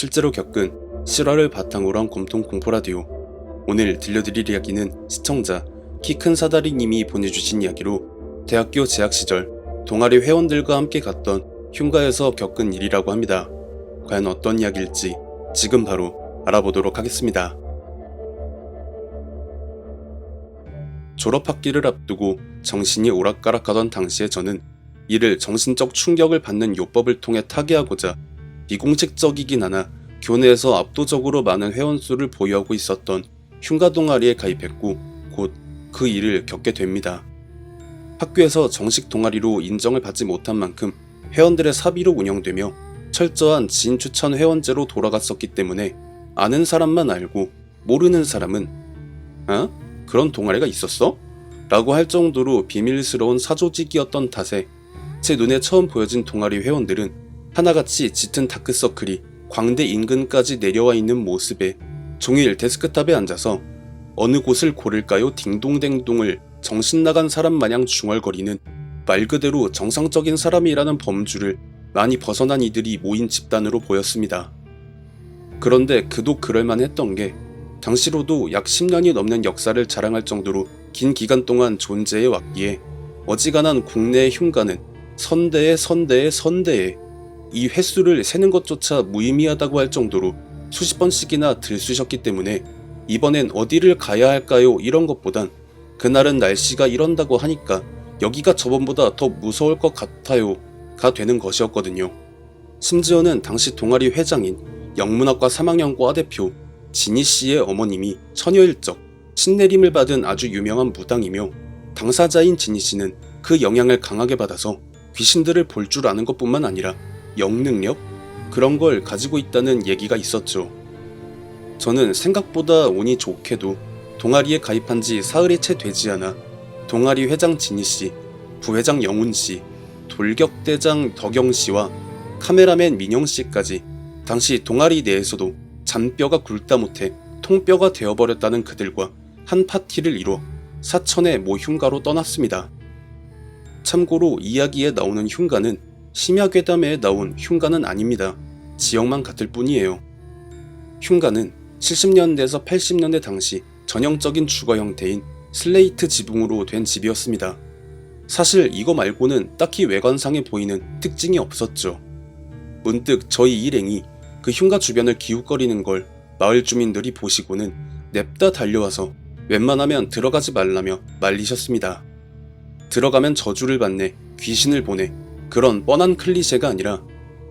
실제로 겪은 실화를 바탕으로 한 곰통 공포라디오. 오늘 들려드릴 이야기는 시청자 키 큰 사다리님이 보내주신 이야기로 대학교 재학 시절 동아리 회원들과 함께 갔던 흉가에서 겪은 일이라고 합니다. 과연 어떤 이야기일지 지금 바로 알아보도록 하겠습니다. 졸업학기를 앞두고 정신이 오락가락하던 당시에 저는 이를 정신적 충격을 받는 요법을 통해 타개하고자 비공식적이긴 하나 교내에서 압도적으로 많은 회원수를 보유하고 있었던 흉가 동아리에 가입했고 곧 그 일을 겪게 됩니다. 학교에서 정식 동아리로 인정을 받지 못한 만큼 회원들의 사비로 운영되며 철저한 지인 추천 회원제로 돌아갔었기 때문에 아는 사람만 알고 모르는 사람은 그런 동아리가 있었어? 라고 할 정도로 비밀스러운 사조직이었던 탓에 제 눈에 처음 보여진 동아리 회원들은 하나같이 짙은 다크서클이 광대 인근까지 내려와 있는 모습에 종일 데스크탑에 앉아서 어느 곳을 고를까요 딩동댕동을 정신나간 사람 마냥 중얼거리는 말 그대로 정상적인 사람이라는 범주를 많이 벗어난 이들이 모인 집단으로 보였습니다. 그런데 그도 그럴만했던 게 당시로도 약 10년이 넘는 역사를 자랑할 정도로 긴 기간 동안 존재해 왔기에 어지간한 국내의 흉가는 선대에 이 횟수를 세는 것조차 무의미하다고 할 정도로 수십 번씩이나 들쑤셨기 때문에 이번엔 어디를 가야 할까요 이런 것보단 그날은 날씨가 이런다고 하니까 여기가 저번보다 더 무서울 것 같아요 가 되는 것이었거든요. 심지어는 당시 동아리 회장인 영문학과 3학년 과 대표 진희씨의 어머님이 처녀일적 신내림을 받은 아주 유명한 무당이며 당사자인 진희씨는 그 영향을 강하게 받아서 귀신들을 볼 줄 아는 것뿐만 아니라 영능력? 그런 걸 가지고 있다는 얘기가 있었죠. 저는 생각보다 운이 좋게도 동아리에 가입한 지 사흘이 채 되지 않아 동아리 회장 진희씨, 부회장 영훈씨, 돌격대장 덕영씨와 카메라맨 민영씨까지 당시 동아리 내에서도 잔뼈가 굵다 못해 통뼈가 되어버렸다는 그들과 한 파티를 이뤄 사천의 모 흉가로 떠났습니다. 참고로 이야기에 나오는 흉가는 심야괴담에 나온 흉가는 아닙니다. 지역만 같을 뿐이에요. 흉가는 70년대에서 80년대 당시 전형적인 주거 형태인 슬레이트 지붕으로 된 집이었습니다. 사실 이거 말고는 딱히 외관상에 보이는 특징이 없었죠. 문득 저희 일행이 그 흉가 주변을 기웃거리는 걸 마을 주민들이 보시고는 냅다 달려와서 웬만하면 들어가지 말라며 말리셨습니다. 들어가면 저주를 받네, 귀신을 보내, 그런 뻔한 클리셰가 아니라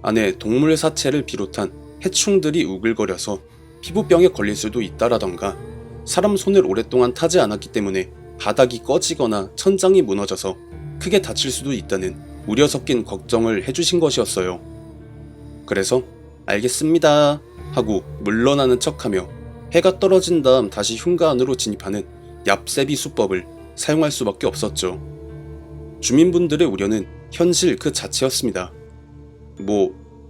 안에 동물 사체를 비롯한 해충들이 우글거려서 피부병에 걸릴 수도 있다라던가 사람 손을 오랫동안 타지 않았기 때문에 바닥이 꺼지거나 천장이 무너져서 크게 다칠 수도 있다는 우려 섞인 걱정을 해주신 것이었어요. 그래서 알겠습니다 하고 물러나는 척하며 해가 떨어진 다음 다시 흉가 안으로 진입하는 얍세비 수법을 사용할 수밖에 없었죠. 주민분들의 우려는 현실 그 자체였습니다.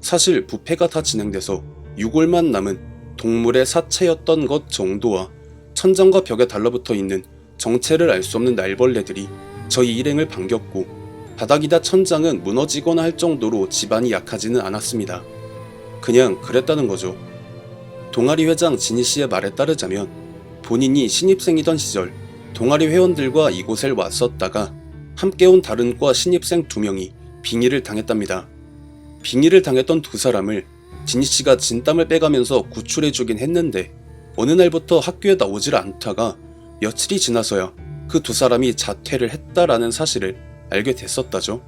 사실 부패가 다 진행돼서 유골만 남은 동물의 사체였던 것 정도와 천장과 벽에 달라붙어 있는 정체를 알 수 없는 날벌레들이 저희 일행을 반겼고 바닥이다 천장은 무너지거나 할 정도로 집안이 약하지는 않았습니다. 그냥 그랬다는 거죠. 동아리 회장 진희씨의 말에 따르자면 본인이 신입생이던 시절 동아리 회원들과 이곳에 왔었다가 함께 온 다른 과 신입생 2명이 빙의를 당했답니다. 빙의를 당했던 두 사람을 진희씨가 진땀을 빼가면서 구출해주긴 했는데 어느 날부터 학교에 나오질 않다가 며칠이 지나서야 그 두 사람이 자퇴를 했다라는 사실을 알게 됐었다죠.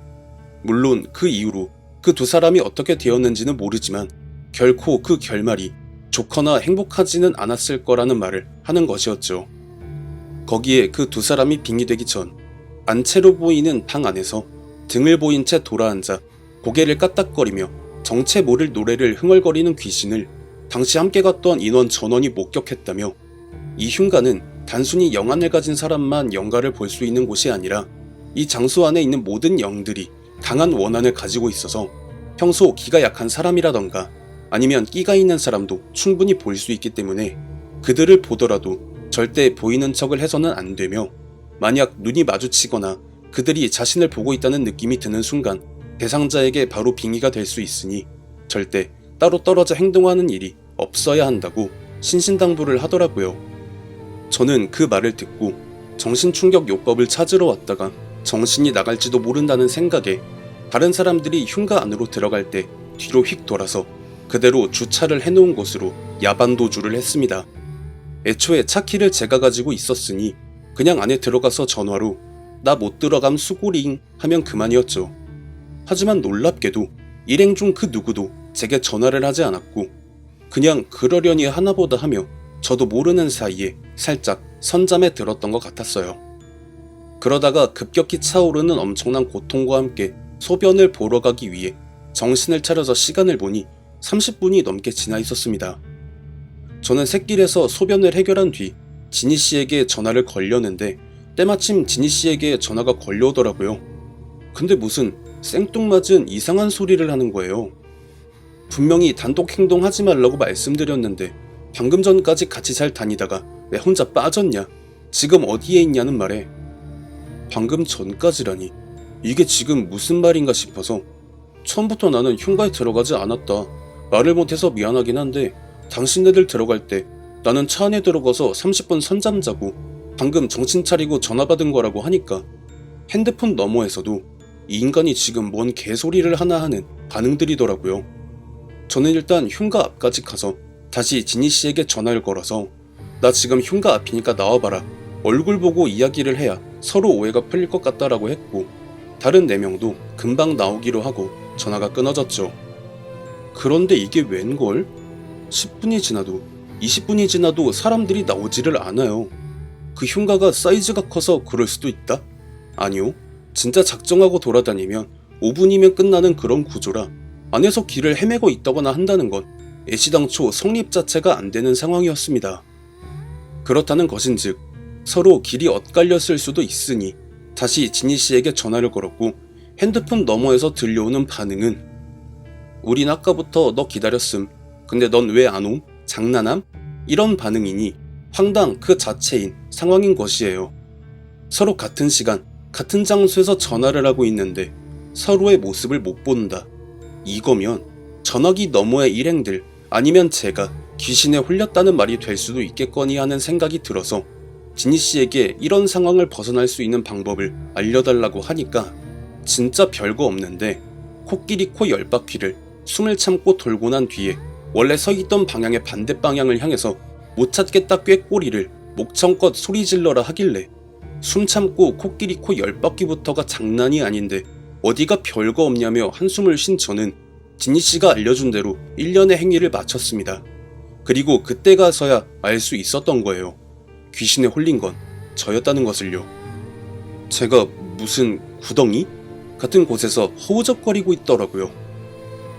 물론 그 이후로 그 두 사람이 어떻게 되었는지는 모르지만 결코 그 결말이 좋거나 행복하지는 않았을 거라는 말을 하는 것이었죠. 거기에 그 두 사람이 빙의되기 전 안채로 보이는 방 안에서 등을 보인 채 돌아앉아 고개를 까딱거리며 정체 모를 노래를 흥얼거리는 귀신을 당시 함께 갔던 인원 전원이 목격했다며 이 흉가는 단순히 영안을 가진 사람만 영가를 볼 수 있는 곳이 아니라 이 장소 안에 있는 모든 영들이 강한 원한을 가지고 있어서 평소 기가 약한 사람이라던가 아니면 끼가 있는 사람도 충분히 볼 수 있기 때문에 그들을 보더라도 절대 보이는 척을 해서는 안 되며 만약 눈이 마주치거나 그들이 자신을 보고 있다는 느낌이 드는 순간 대상자에게 바로 빙의가 될 수 있으니 절대 따로 떨어져 행동하는 일이 없어야 한다고 신신당부를 하더라고요. 저는 그 말을 듣고 정신충격 요법을 찾으러 왔다가 정신이 나갈지도 모른다는 생각에 다른 사람들이 흉가 안으로 들어갈 때 뒤로 휙 돌아서 그대로 주차를 해놓은 곳으로 야반도주를 했습니다. 애초에 차키를 제가 가지고 있었으니 그냥 안에 들어가서 전화로 나 못 들어감 수고링 하면 그만이었죠. 하지만 놀랍게도 일행 중 그 누구도 제게 전화를 하지 않았고 그냥 그러려니 하나보다 하며 저도 모르는 사이에 살짝 선잠에 들었던 것 같았어요. 그러다가 급격히 차오르는 엄청난 고통과 함께 소변을 보러 가기 위해 정신을 차려서 시간을 보니 30분이 넘게 지나 있었습니다. 저는 샛길에서 소변을 해결한 뒤 지니 씨에게 전화를 걸렸는데 때마침 지니 씨에게 전화가 걸려오더라고요. 근데 무슨 생뚱맞은 이상한 소리를 하는 거예요. 분명히 단독 행동하지 말라고 말씀드렸는데 방금 전까지 같이 잘 다니다가 왜 혼자 빠졌냐, 지금 어디에 있냐는 말에 방금 전까지라니 이게 지금 무슨 말인가 싶어서 처음부터 나는 흉가에 들어가지 않았다. 말을 못해서 미안하긴 한데 당신네들 들어갈 때 나는 차 안에 들어가서 30분 선잠 자고 방금 정신 차리고 전화 받은 거라고 하니까 핸드폰 너머에서도 이 인간이 지금 뭔 개소리를 하나 하는 반응들이더라고요. 저는 일단 흉가 앞까지 가서 다시 지니 씨에게 전화를 걸어서 나 지금 흉가 앞이니까 나와봐라. 얼굴 보고 이야기를 해야 서로 오해가 풀릴 것 같다라고 했고 다른 4명도 금방 나오기로 하고 전화가 끊어졌죠. 그런데 이게 웬걸? 10분이 지나도 20분이 지나도 사람들이 나오지를 않아요. 그 흉가가 사이즈가 커서 그럴 수도 있다? 아니요. 진짜 작정하고 돌아다니면 5분이면 끝나는 그런 구조라 안에서 길을 헤매고 있다거나 한다는 건 애시당초 성립 자체가 안 되는 상황이었습니다. 그렇다는 것인즉 서로 길이 엇갈렸을 수도 있으니 다시 지니 씨에게 전화를 걸었고 핸드폰 너머에서 들려오는 반응은 우린 아까부터 너 기다렸음. 근데 넌 왜 안 옴? 장난함? 이런 반응이니 황당 그 자체인 상황인 것이에요. 서로 같은 시간, 같은 장소에서 전화를 하고 있는데 서로의 모습을 못 본다. 이거면 전화기 너머의 일행들 아니면 제가 귀신에 홀렸다는 말이 될 수도 있겠거니 하는 생각이 들어서 지니 씨에게 이런 상황을 벗어날 수 있는 방법을 알려달라고 하니까 진짜 별거 없는데 코끼리 코 10바퀴를 숨을 참고 돌고 난 뒤에 원래 서 있던 방향의 반대 방향을 향해서 못 찾겠다 꾀꼬리를 목청껏 소리 질러라 하길래 숨 참고 코끼리 코 10바퀴부터가 장난이 아닌데 어디가 별거 없냐며 한숨을 쉰 저는 지니 씨가 알려준 대로 일련의 행위를 마쳤습니다. 그리고 그때 가서야 알 수 있었던 거예요. 귀신에 홀린 건 저였다는 것을요. 제가 무슨 구덩이? 같은 곳에서 허우적거리고 있더라고요.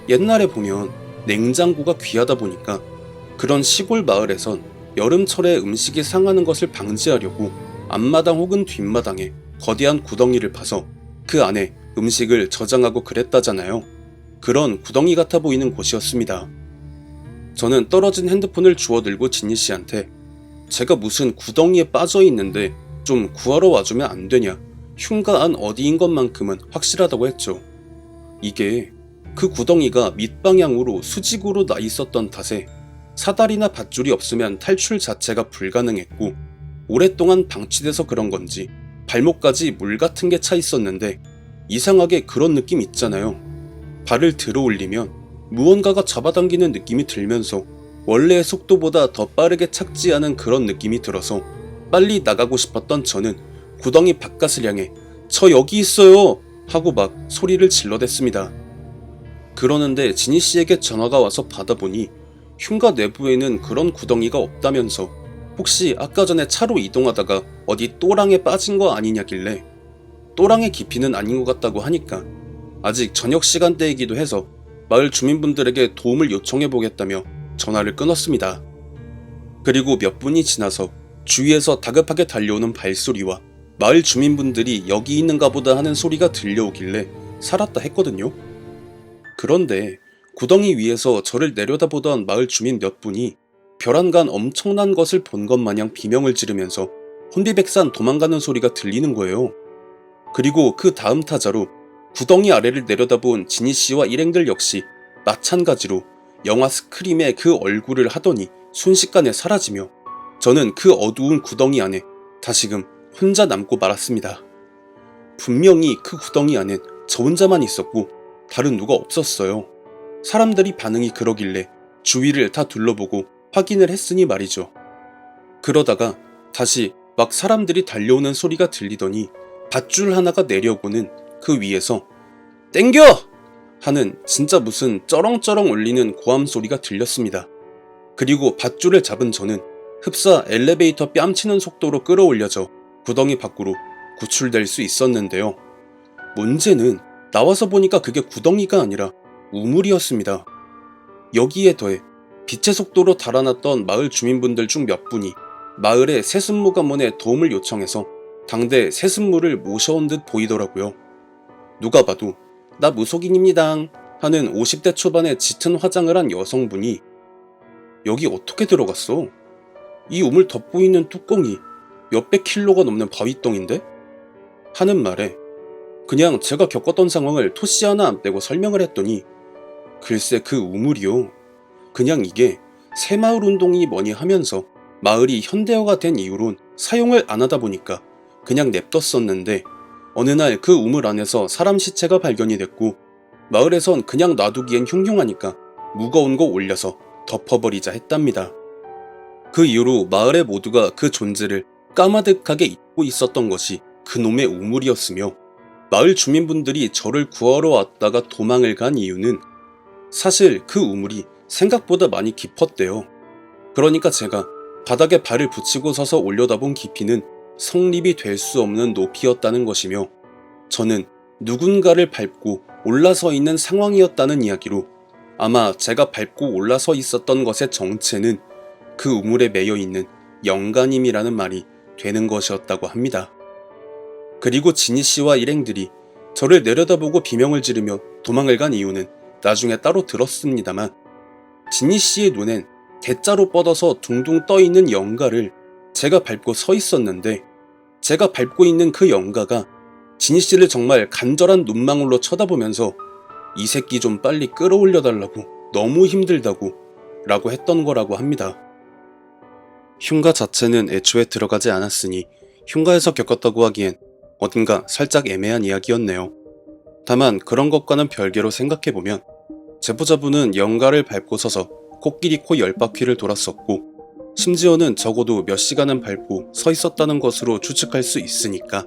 옛날에 보면 냉장고가 귀하다 보니까 그런 시골 마을에선 여름철에 음식이 상하는 것을 방지하려고 앞마당 혹은 뒷마당에 거대한 구덩이를 파서 그 안에 음식을 저장하고 그랬다잖아요. 그런 구덩이 같아 보이는 곳이었습니다. 저는 떨어진 핸드폰을 주워들고 지니 씨한테 제가 무슨 구덩이에 빠져 있는데 좀 구하러 와주면 안 되냐, 흉가 안 어디인 것만큼은 확실하다고 했죠. 이게 그 구덩이가 밑방향으로 수직으로 나 있었던 탓에 사다리나 밧줄이 없으면 탈출 자체가 불가능했고 오랫동안 방치돼서 그런 건지 발목까지 물 같은 게 차 있었는데 이상하게 그런 느낌 있잖아요. 발을 들어 올리면 무언가가 잡아당기는 느낌이 들면서 원래의 속도보다 더 빠르게 착지하는 그런 느낌이 들어서 빨리 나가고 싶었던 저는 구덩이 바깥을 향해 저 여기 있어요 하고 막 소리를 질러댔습니다. 그러는데 지니 씨에게 전화가 와서 받아보니 흉가 내부에는 그런 구덩이가 없다면서 혹시 아까 전에 차로 이동하다가 어디 또랑에 빠진 거 아니냐길래 또랑의 깊이는 아닌 것 같다고 하니까 아직 저녁 시간대이기도 해서 마을 주민분들에게 도움을 요청해보겠다며 전화를 끊었습니다. 그리고 몇 분이 지나서 주위에서 다급하게 달려오는 발소리와 마을 주민분들이 여기 있는가 보다 하는 소리가 들려오길래 살았다 했거든요. 그런데 구덩이 위에서 저를 내려다보던 마을 주민 몇 분이 벼랑간 엄청난 것을 본 것 마냥 비명을 지르면서 혼비백산 도망가는 소리가 들리는 거예요. 그리고 그 다음 타자로 구덩이 아래를 내려다본 지니 씨와 일행들 역시 마찬가지로 영화 스크림의 그 얼굴을 하더니 순식간에 사라지며 저는 그 어두운 구덩이 안에 다시금 혼자 남고 말았습니다. 분명히 그 구덩이 안엔 저 혼자만 있었고 다른 누가 없었어요. 사람들이 반응이 그러길래 주위를 다 둘러보고 확인을 했으니 말이죠. 그러다가 다시 막 사람들이 달려오는 소리가 들리더니 밧줄 하나가 내려오고는 그 위에서 땡겨! 하는 진짜 무슨 쩌렁쩌렁 울리는 고함 소리가 들렸습니다. 그리고 밧줄을 잡은 저는 흡사 엘리베이터 뺨치는 속도로 끌어올려져 구덩이 밖으로 구출될 수 있었는데요. 문제는 나와서 보니까 그게 구덩이가 아니라 우물이었습니다. 여기에 더해 빛의 속도로 달아났던 마을 주민분들 중 몇 분이 마을의 세습무 가문에 도움을 요청해서 당대 세습무를 모셔온 듯 보이더라고요. 누가 봐도 나 무속인입니다 하는 50대 초반의 짙은 화장을 한 여성분이 여기 어떻게 들어갔어? 이 우물 덮고 있는 뚜껑이 몇백 킬로가 넘는 바위덩인데? 하는 말에 그냥 제가 겪었던 상황을 토시 하나 안 빼고 설명을 했더니 글쎄 그 우물이요. 그냥 이게 새마을 운동이 뭐니 하면서 마을이 현대화가 된 이후론 사용을 안 하다 보니까 그냥 냅뒀었는데 어느 날 그 우물 안에서 사람 시체가 발견이 됐고 마을에선 그냥 놔두기엔 흉흉하니까 무거운 거 올려서 덮어버리자 했답니다. 그 이후로 마을의 모두가 그 존재를 까마득하게 잊고 있었던 것이 그놈의 우물이었으며 마을 주민분들이 저를 구하러 왔다가 도망을 간 이유는 사실 그 우물이 생각보다 많이 깊었대요. 그러니까 제가 바닥에 발을 붙이고 서서 올려다본 깊이는 성립이 될 수 없는 높이였다는 것이며 저는 누군가를 밟고 올라서 있는 상황이었다는 이야기로 아마 제가 밟고 올라서 있었던 것의 정체는 그 우물에 매여 있는 영가님이라는 말이 되는 것이었다고 합니다. 그리고 지니씨와 일행들이 저를 내려다보고 비명을 지르며 도망을 간 이유는 나중에 따로 들었습니다만 지니씨의 눈엔 대자로 뻗어서 둥둥 떠있는 영가를 제가 밟고 서 있었는데 제가 밟고 있는 그 영가가 지니씨를 정말 간절한 눈망울로 쳐다보면서 이 새끼 좀 빨리 끌어올려달라고 너무 힘들다고 라고 했던 거라고 합니다. 흉가 자체는 애초에 들어가지 않았으니 흉가에서 겪었다고 하기엔 어딘가 살짝 애매한 이야기였네요. 다만 그런 것과는 별개로 생각해보면 제보자분은 영가를 밟고 서서 코끼리 코 10바퀴를 돌았었고 심지어는 적어도 몇 시간은 밟고 서 있었다는 것으로 추측할 수 있으니까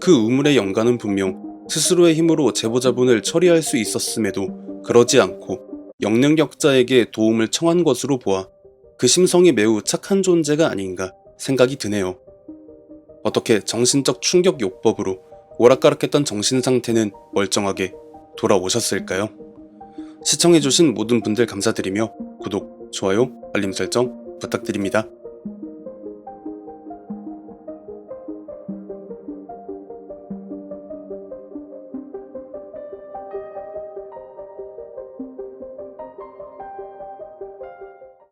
그 우물의 영가는 분명 스스로의 힘으로 제보자분을 처리할 수 있었음에도 그러지 않고 영능력자에게 도움을 청한 것으로 보아 그 심성이 매우 착한 존재가 아닌가 생각이 드네요. 어떻게 정신적 충격 요법으로 오락가락했던 정신상태는 멀쩡하게 돌아오셨을까요? 시청해주신 모든 분들 감사드리며 구독, 좋아요, 알림 설정 부탁드립니다.